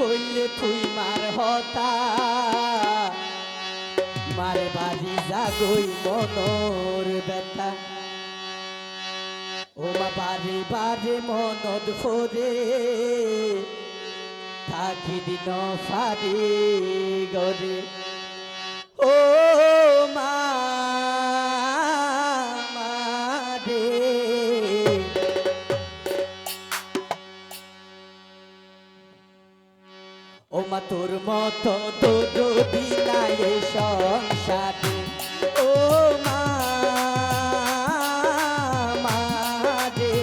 ফুললে তুই মার হতা মারে বাড়ি জাগই মনর ব্যথা ও মা বারে বারে মনদ ফোরে থাকি দিন ফারি গরে ও মা রে ও মা তোর মতো তো যদি নাই সংসারে ও মা রে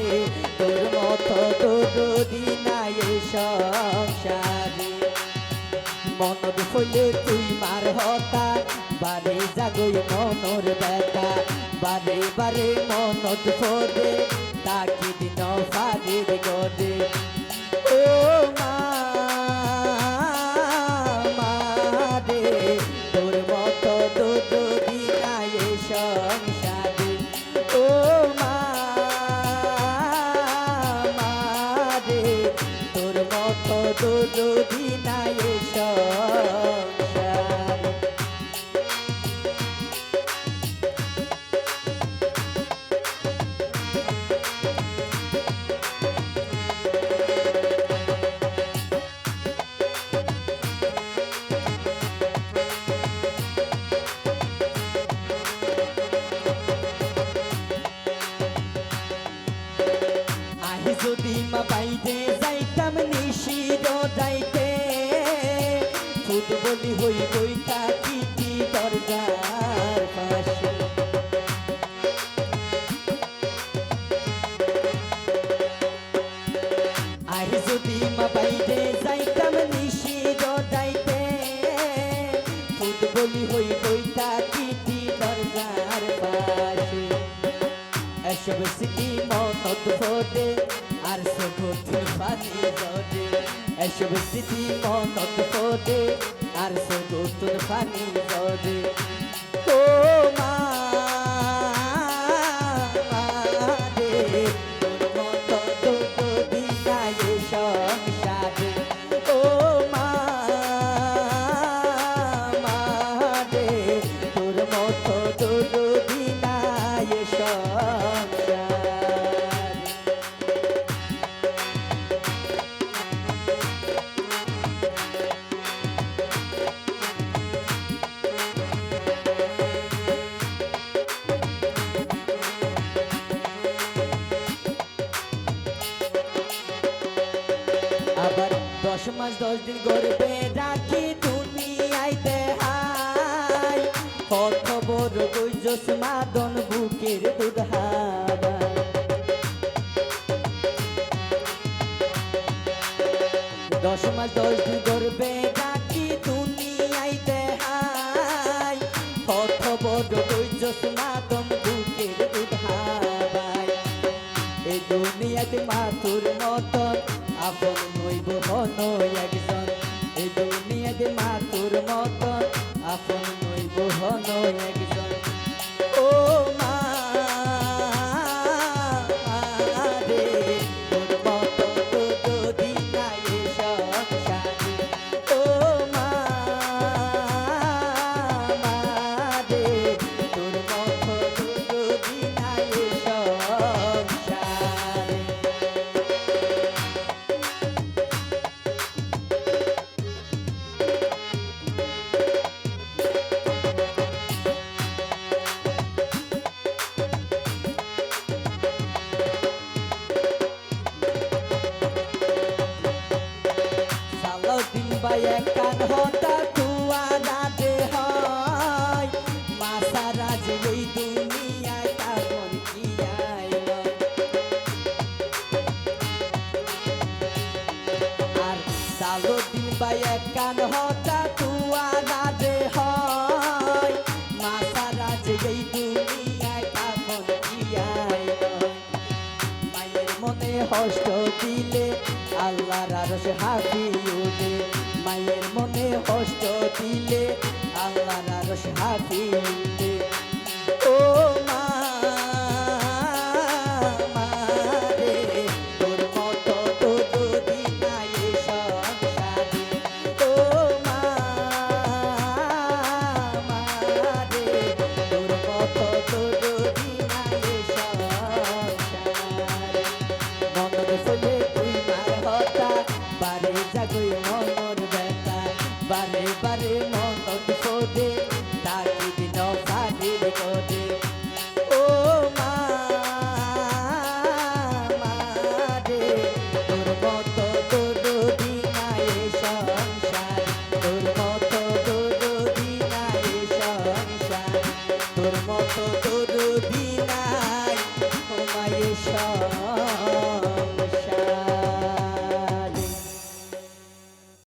তোর মতো তো যদি নাই সংসারে মনর ফুলে তুই মার হতা বারে জাগই মনর ব্যথা বারে বারে মনদ ফোরে তাকি দিন ফারির গদে ও মা রে তোর মতো তো যদি নাই সংসারে ও মা রে তোর মতো তো যদি নাই সংসারে যদি মা বাইতে যাইতাম নিশির যাইতে ফুটবলি হই বইটা কিটি দরজার পাশে আহি যদি মা বাইতে যাইতাম নিশির যাইতে ফুটবলি হই বইটা কিটি দরজার পাশে এসব স্মৃতি মনত ফোটে আর সগুতুন ফানি জড়ে এসব স্মৃতি মনত ফোটে আর সগুতুন ফানি জড়ে ও মা রে তোর মতো তো যদি নাই সংসারে ও মা রে তোর মতো তো যদি নাই সংসারে আবার 10 মাস 10 দিন গর্ভে রাখি দুনিয়ায় দেহাই কত বড় গইজস মাদন বুকের দুধ হাবা 10 মাস 10 দিন গর্ভে রাখি দুনিয়ায় দেহাই কত বড় গইজস মাদন বুকের দুধ হাবাই এই দুনিয়াতে মাতুর মতন আপন নইব হন একজন এই দুনিয়াতে মাতুর মতন আপন নইব হন একজন ও মা রে তোর মতো তো যদি নাই সংসারে ও মা রে তোর মতো তো যদি নাই সংসারে দিন বাই কান হতা তুয়া রাতে হয় মাসারা যে এই দুনিয়ায় কাপন কি আইল আর সালো দিন বাই কান হতা তুয়া রাতে হয় মাসারা যে এই দুনিয়ায় কাপন কি আইল মায়ের মনে কষ্ট দিলে আল্লাহর আরশে হাফি উঠে মায়ের মনে কষ্ট দিলে আল্লাহর আরশে হাফি উঠে